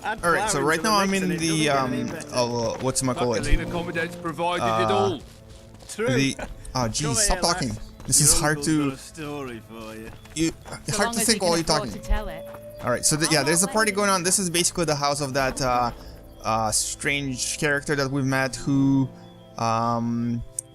Alright, so right now I'm in the, Buccaline accommodates provided it all. True. Geez, stop talking. This is hard to... A story for you. Hard to think while you're talking. Alright, so yeah, there's a party going on. This is basically the house of that strange character that we've met who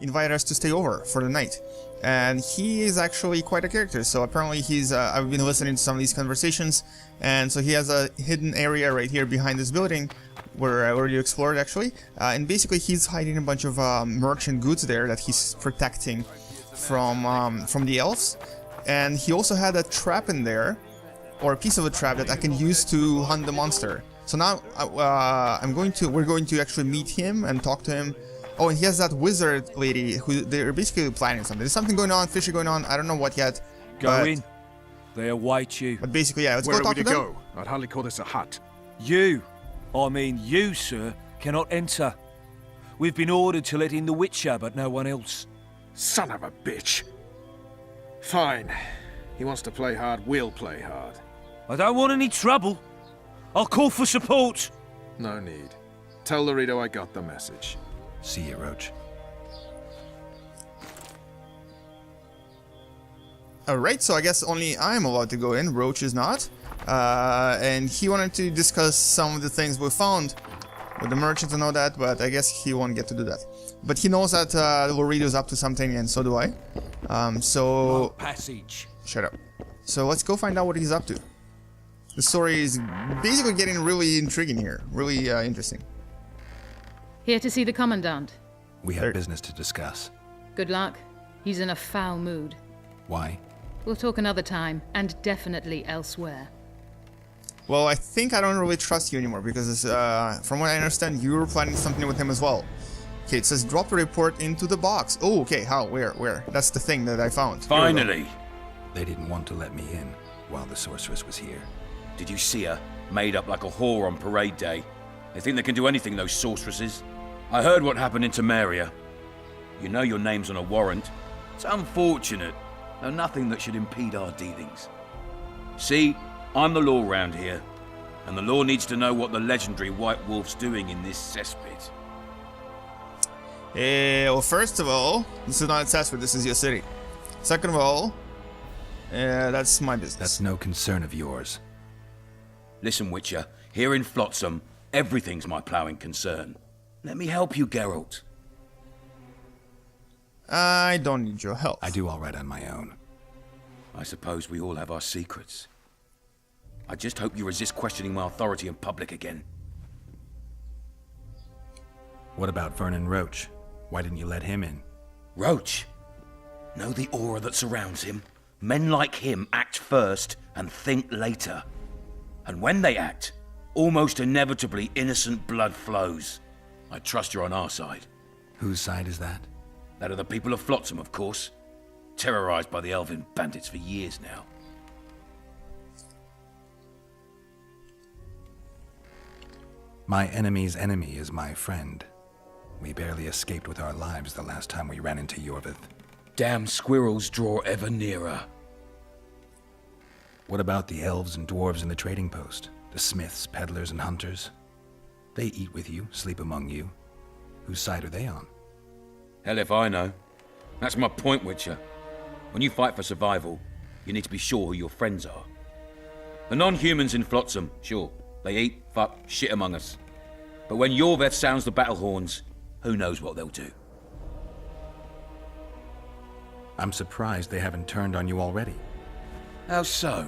invited us to stay over for the night. And he is actually quite a character, so apparently he's, I've been listening to some of these conversations, and so he has a hidden area right here behind this building, where I already explored actually, and basically he's hiding a bunch of merchant goods there that he's protecting from the elves, and he also had a trap in there, or a piece of a trap that I can use to hunt the monster. So now we're going to actually meet him and talk to him. Oh, and he has that wizard lady who they're basically planning something. There's something going on, fishy going on. I don't know what yet. Go in. They await you. But basically, yeah, let's Where go talk are we to to them. go? I'd hardly call this a hut. You, sir, cannot enter. We've been ordered to let in the Witcher, but no one else. Son of a bitch. Fine. He wants to play hard, we'll play hard. I don't want any trouble. I'll call for support. No need. Tell Laredo I got the message. See you, Roach. Alright, so I guess only I'm allowed to go in, Roach is not. And he wanted to discuss some of the things we found with the merchants and all that, but I guess he won't get to do that. But he knows that Laredo's up to something, and so do I. So... Passage. Shut up. So let's go find out what he's up to. The story is basically getting really intriguing here, really interesting. Here to see the Commandant. We have business to discuss. Good luck. He's in a foul mood. Why? We'll talk another time, and definitely elsewhere. Well, I think I don't really trust you anymore, because from what I understand, you were planning something with him as well. Okay, it says drop a report into the box. Oh, okay, how? Where? That's the thing that I found. Finally! They didn't want to let me in while the sorceress was here. Did you see her? Made up like a whore on parade day. They think they can do anything, those sorceresses. I heard what happened in Temeria. You know your name's on a warrant. It's unfortunate, though nothing that should impede our dealings. See, I'm the law round here, and the law needs to know what the legendary White Wolf's doing in this cesspit. Well, first of all, this is not a cesspit, this is your city. Second of all, that's my business. That's no concern of yours. Listen, Witcher, here in Flotsam, everything's my ploughing concern. Let me help you, Geralt. I don't need your help. I do all right on my own. I suppose we all have our secrets. I just hope you resist questioning my authority in public again. What about Vernon Roach? Why didn't you let him in? Roach? Know the aura that surrounds him? Men like him act first and think later. And when they act, almost inevitably innocent blood flows. I trust you're on our side. Whose side is that? That of the people of Flotsam, of course. Terrorized by the elven bandits for years now. My enemy's enemy is my friend. We barely escaped with our lives the last time we ran into Yorvith. Damn squirrels draw ever nearer. What about the elves and dwarves in the trading post? The smiths, peddlers, and hunters? They eat with you, sleep among you. Whose side are they on? Hell if I know. That's my point, Witcher. When you fight for survival, you need to be sure who your friends are. The non-humans in Flotsam, sure, they eat, fuck, shit among us. But when Yorveth sounds the battle horns, who knows what they'll do. I'm surprised they haven't turned on you already. How so?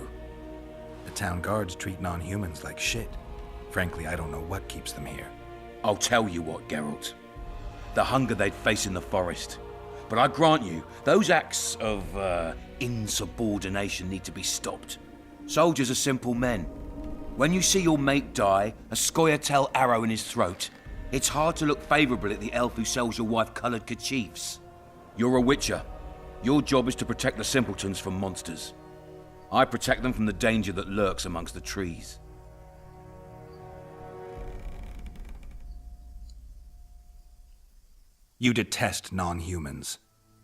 The town guards treat non-humans like shit. Frankly, I don't know what keeps them here. I'll tell you what, Geralt. The hunger they'd face in the forest. But I grant you, those acts of, insubordination need to be stopped. Soldiers are simple men. When you see your mate die, a Scoia'tael arrow in his throat, it's hard to look favorably at the elf who sells your wife colored kerchiefs. You're a Witcher. Your job is to protect the simpletons from monsters. I protect them from the danger that lurks amongst the trees. You detest non-humans.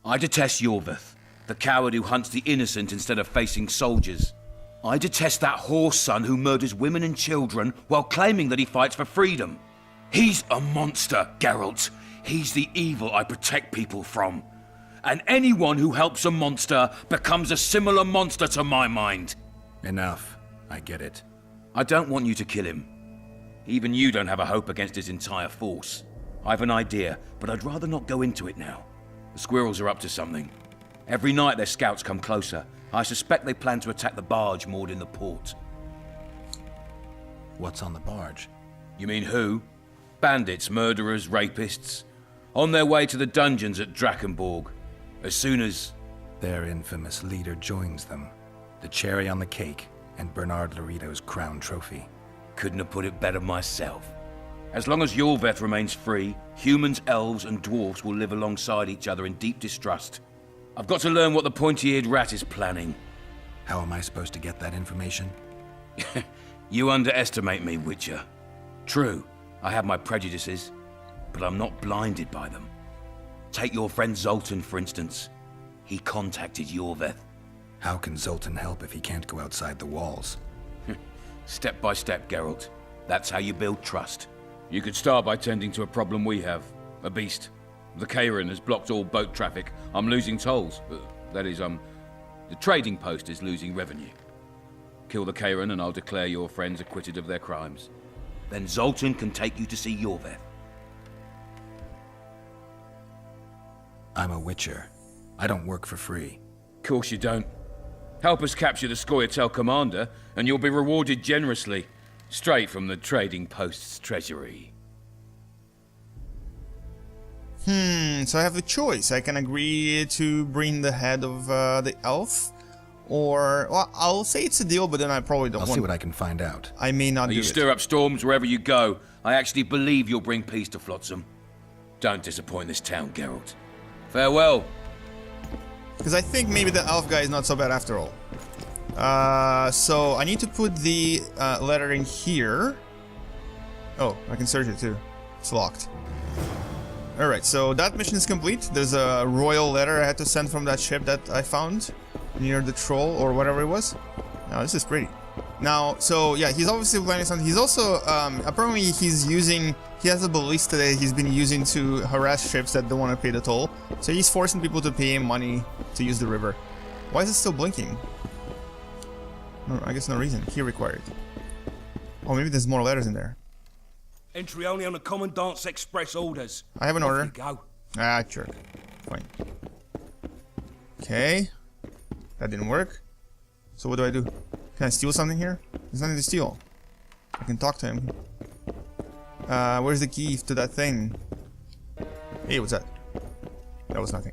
I detest Yorvith, the coward who hunts the innocent instead of facing soldiers. I detest that whore son who murders women and children while claiming that he fights for freedom. He's a monster, Geralt. He's the evil I protect people from. And anyone who helps a monster becomes a similar monster to my mind. Enough. I get it. I don't want you to kill him. Even you don't have a hope against his entire force. I have an idea, but I'd rather not go into it now. The squirrels are up to something. Every night their scouts come closer. I suspect they plan to attack the barge moored in the port. What's on the barge? You mean who? Bandits, murderers, rapists. On their way to the dungeons at Drakenborg. As soon as... Their infamous leader joins them. The cherry on the cake, and Bernard Laurito's crown trophy. Couldn't have put it better myself. As long as Yorveth remains free, humans, elves, and dwarves will live alongside each other in deep distrust. I've got to learn what the pointy-eared rat is planning. How am I supposed to get that information? You underestimate me, Witcher. True, I have my prejudices, but I'm not blinded by them. Take your friend Zoltan, for instance. He contacted Yorveth. How can Zoltan help if he can't go outside the walls? Step by step, Geralt. That's how you build trust. You could start by tending to a problem we have. A beast. The Kairan has blocked all boat traffic. I'm losing tolls. That is, the trading post is losing revenue. Kill the Kairan and I'll declare your friends acquitted of their crimes. Then Zoltan can take you to see Yorveth. I'm a witcher. I don't work for free. Course you don't. Help us capture the Scoia'tael commander, and you'll be rewarded generously. Straight from the trading post's treasury. So I have a choice. I can agree to bring the head of the elf, or... Well, I'll say it's a deal, but then I probably don't I'll want... see what I can find out. I may not do You it. stir up storms wherever you go. I actually believe you'll bring peace to Flotsam. Don't disappoint this town, Geralt. Farewell. Because I think maybe the elf guy is not so bad after all. So I need to put the letter in here. Oh, I can search it too. It's locked. Alright, so that mission is complete. There's a royal letter I had to send from that ship that I found near the troll or whatever it was. Now this is pretty. Now, so yeah, he's obviously planning something. He's also, apparently he's using, he has a ballista that he's been using to harass ships that don't want to pay the toll. So he's forcing people to pay him money to use the river. Why is it still blinking? No, I guess no reason. Key required. Oh, maybe there's more letters in there. Entry only on the Commandant's express orders. I have an Off order. you go. Ah, jerk. Fine. Okay. That didn't work. So what do I do? Can I steal something here? There's nothing to steal. I can talk to him. Where's the key to that thing? Hey, what's that? That was nothing.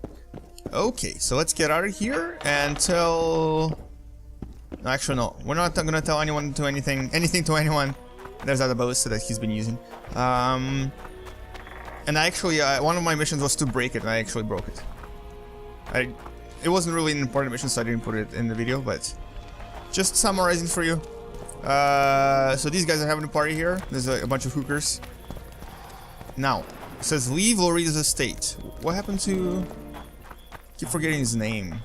Okay, so let's get out of here and tell... No, actually, no. We're not gonna tell anything to anyone. There's that ballista that he's been using. And actually, one of my missions was to break it, and I actually broke it. It wasn't really an important mission, so I didn't put it in the video, but just summarizing for you. So these guys are having a party here. There's a bunch of hookers. Now, it says leave Laurito's estate. What happened to... Keep forgetting his name.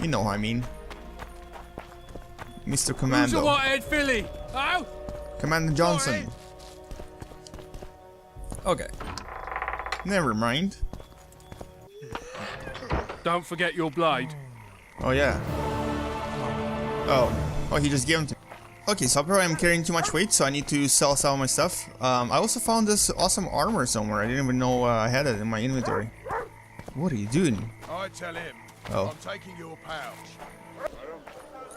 You know what I mean. Mr. Commando. Who's a white-haired filly? Oh? Commander Johnson. Okay. Never mind. Don't forget your blade. Oh yeah. Oh, he just gave him to me. Okay, so apparently I'm carrying too much weight, so I need to sell some of my stuff. I also found this awesome armor somewhere. I didn't even know I had it in my inventory. What are you doing? I tell him. Oh. I'm taking your pouch.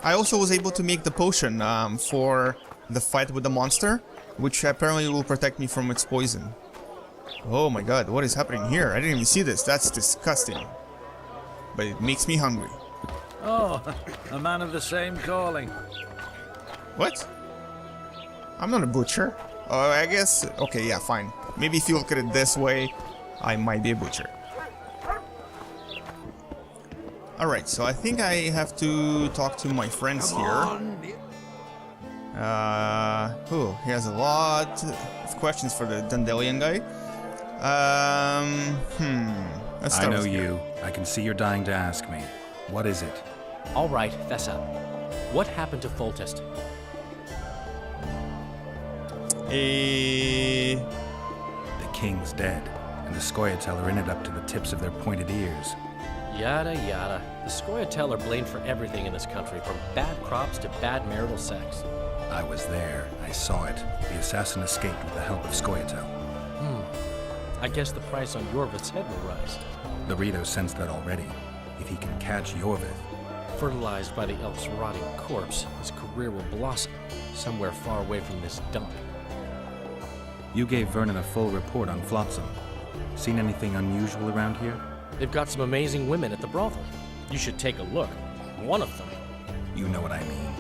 I also was able to make the potion for the fight with the monster, which apparently will protect me from its poison. Oh my god, what is happening here? I didn't even see this. That's disgusting. But it makes me hungry. Oh, a man of the same calling. What? I'm not a butcher. Oh, I guess... Okay, yeah, fine. Maybe if you look at it this way, I might be a butcher. Alright, so I think I have to talk to my friends here. Oh, he has a lot of questions for the Dundelian guy. Let's I start know with you. I can see you're dying to ask me. What is it? All right, fess up. What happened to Foltest? The king's dead, and the Scoia'tael are in it up to the tips of their pointed ears. Yada yada. The Scoia'tael are blamed for everything in this country, from bad crops to bad marital sex. I was there. I saw it. The assassin escaped with the help of Scoia'tael. I guess the price on Yorvith's head will rise. Loredo sensed that already. If he can catch Yorvith, Fertilized by the elf's rotting corpse, his career will blossom somewhere far away from this dump. you gave Vernon a full report on Flotsam. Seen anything unusual around here? They've got some amazing women at the brothel. You should take a look. One of them. You know what I mean.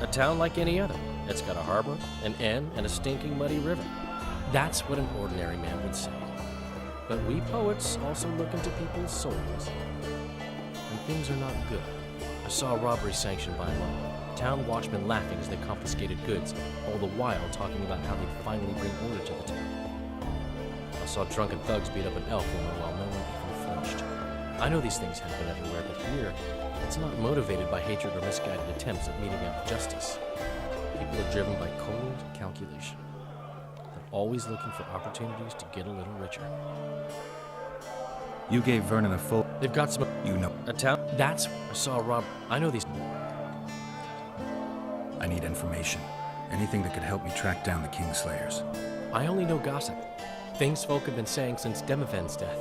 A town like any other. It's got a harbor, an inn, and a stinking muddy river. That's what an ordinary man would say. But we poets also look into people's souls. And things are not good. I saw a robbery sanctioned by law. Town watchmen laughing as they confiscated goods, all the while talking about how they'd finally bring order to the town. I saw drunken thugs beat up an elf woman while no one even flinched. I know these things happen everywhere, but here, it's not motivated by hatred or misguided attempts at meting out justice. People are driven by cold calculation. They're always looking for opportunities to get a little richer. You gave Vernon a full... They've got some... You know... A town... That's... I saw Rob... I know these... I need information. Anything that could help me track down the Kingslayers. I only know gossip. Things folk have been saying since Demavend's death.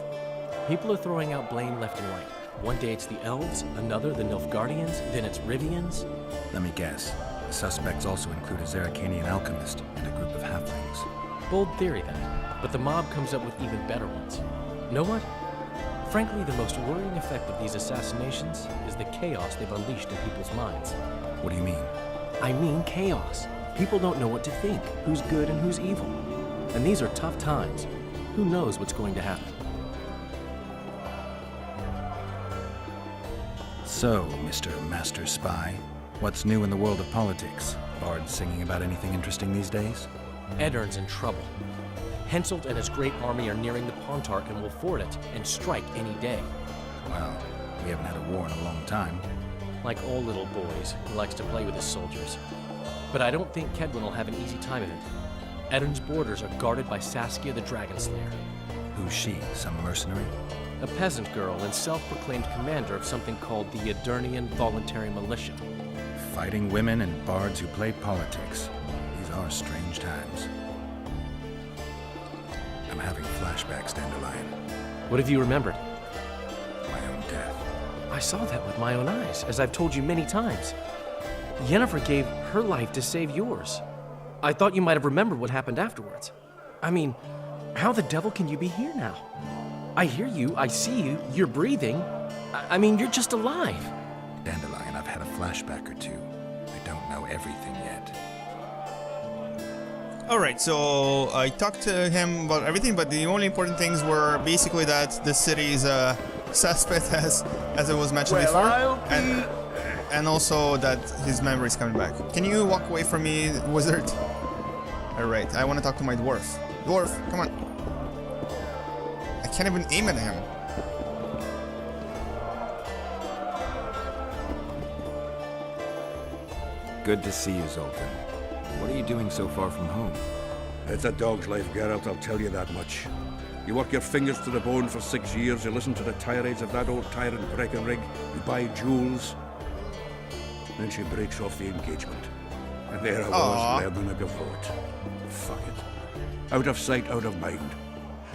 People are throwing out blame left and right. One day it's the elves, another the Nilfgaardians, then it's Rivians. Let me guess. The suspects also include a Zerrikanian alchemist and a group of halflings. Bold theory, that. But the mob comes up with even better ones. Know what? Frankly, the most worrying effect of these assassinations is the chaos they've unleashed in people's minds. What do you mean? I mean chaos. People don't know what to think, who's good and who's evil. And these are tough times. Who knows what's going to happen? So, Mr. Master Spy, what's new in the world of politics? Bards singing about anything interesting these days? Eddern's in trouble. Henselt and his great army are nearing the Pontarch and will ford it and strike any day. Well, we haven't had a war in a long time. Like all little boys, he likes to play with his soldiers. But I don't think Kedwin will have an easy time of it. Eddern's borders are guarded by Saskia the Dragon Slayer. Who's she? Some mercenary? A peasant girl and self-proclaimed commander of something called the Edirnian Voluntary Militia. Fighting women and bards who play politics. These are strange times. I'm having flashbacks, Dandelion. What have you remembered? My own death. I saw that with my own eyes, as I've told you many times. Yennefer gave her life to save yours. I thought you might have remembered what happened afterwards. I mean, how the devil can you be here now? I hear you, I see you, you're breathing. I mean, you're just alive. Dandelion, I've had a flashback or two. I don't know everything yet. Alright, so I talked to him about everything, but the only important things were basically that the city is suspect as it was mentioned before. And also that his memory is coming back. Can you walk away from me, wizard? Alright, I want to talk to my dwarf. Dwarf, come on. I can't even aim at him. Good to see you, Zoltan. What are you doing so far from home? It's a dog's life, Geralt, I'll tell you that much. You work your fingers to the bone for 6 years, you listen to the tirades of that old tyrant Breckenrig, you buy jewels. Then she breaks off the engagement. And there I was, learning a gavotte. Fuck it. Out of sight, out of mind.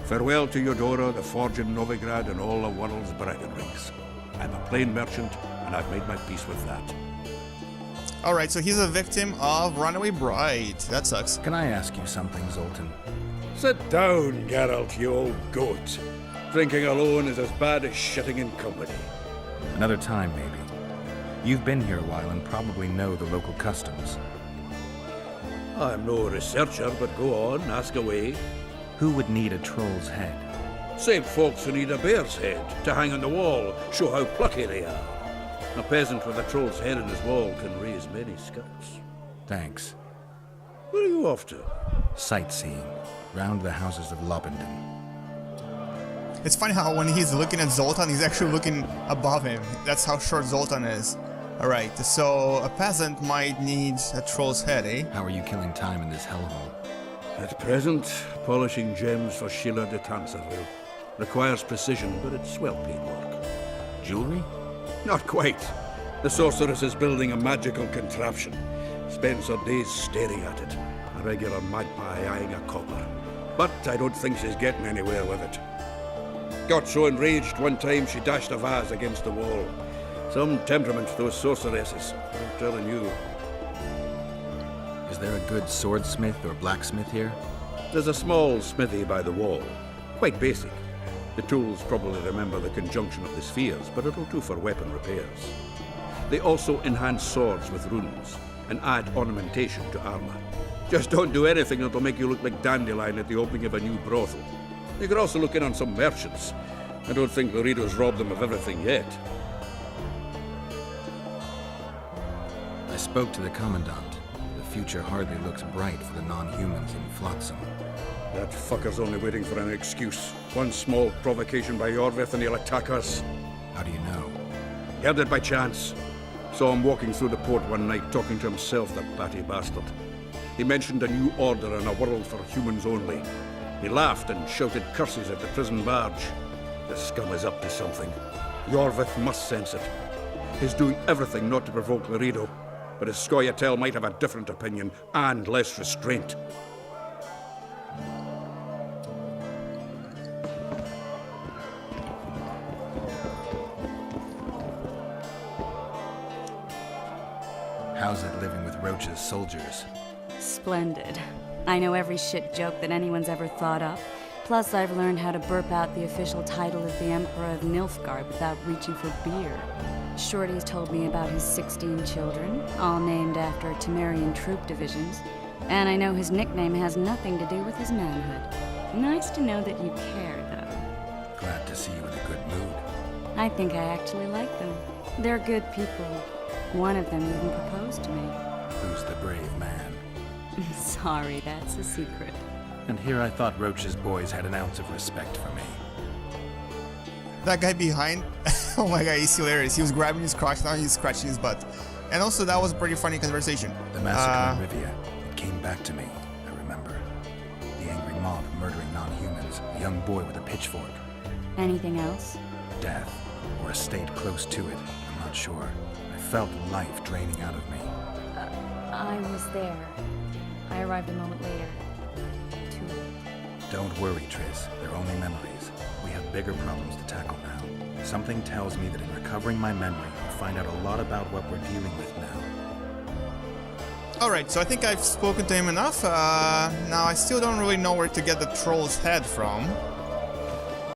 Farewell to Eudora, the forge in Novigrad, and all the world's Breckenrigs. I'm a plain merchant, and I've made my peace with that. Alright, so he's a victim of Runaway Bride. That sucks. Can I ask you something, Zoltan? Sit down, Geralt, you old goat. Drinking alone is as bad as shitting in company. Another time, maybe. You've been here a while and probably know the local customs. I'm no researcher, but go on, ask away. Who would need a troll's head? Same folks who need a bear's head to hang on the wall, show how plucky they are. A peasant with a troll's head in his wall can raise many scalps. Thanks. Where are you off to? Sightseeing. Round the houses of Lobenden. It's funny how when he's looking at Zoltan, he's actually looking above him. That's how short Zoltan is. Alright, so a peasant might need a troll's head, eh? How are you killing time in this hellhole? At present, polishing gems for Sheila de Tanserville. Requires precision, but it's well-paid work. Jewelry? Not quite. The sorceress is building a magical contraption. Spends her days staring at it. A regular magpie eyeing a copper. But I don't think she's getting anywhere with it. Got so enraged one time she dashed a vase against the wall. Some temperament, those sorceresses. I'm telling you. Is there a good swordsmith or blacksmith here? There's a small smithy by the wall. Quite basic. The tools probably remember the conjunction of the spheres, but it'll do for weapon repairs. They also enhance swords with runes and add ornamentation to armor. Just don't do anything that'll make you look like Dandelion at the opening of a new brothel. You could also look in on some merchants. I don't think Laredo's robbed them of everything yet. I spoke to the Commandant. The future hardly looks bright for the non-humans in Flotsam. That fucker's only waiting for an excuse. One small provocation by Yorvith and he'll attack us. How do you know? Heard it by chance. Saw him walking through the port one night talking to himself, the batty bastard. He mentioned a new order and a world for humans only. He laughed and shouted curses at the prison barge. The scum is up to something. Yorvith must sense it. He's doing everything not to provoke Laredo, but his Scoia'tael might have a different opinion and less restraint. How's it living with Roach's soldiers? Splendid. I know every shit joke that anyone's ever thought up. Plus, I've learned how to burp out the official title of the Emperor of Nilfgaard without reaching for beer. Shorty's told me about his 16 children, all named after Temerian troop divisions. And I know his nickname has nothing to do with his manhood. Nice to know that you care, though. Glad to see you in a good mood. I think I actually like them. They're good people. One of them even proposed to me. Who's the brave man? Sorry, that's a secret. And here I thought Roach's boys had an ounce of respect for me. That guy behind, oh my god, he's hilarious. He was grabbing his crotch, now he's scratching his butt. And also, that was a pretty funny conversation. The massacre in Rivia, it came back to me, I remember. The angry mob murdering non-humans, a young boy with a pitchfork. Anything else? Death, or a state close to it, I'm not sure. I felt life draining out of me. I was there. I arrived a moment later. Too late. Don't worry, Triss. They're only memories. We have bigger problems to tackle now. Something tells me that in recovering my memory, I'll find out a lot about what we're dealing with now. Alright, so I think I've spoken to him enough. Now I still don't really know where to get the troll's head from.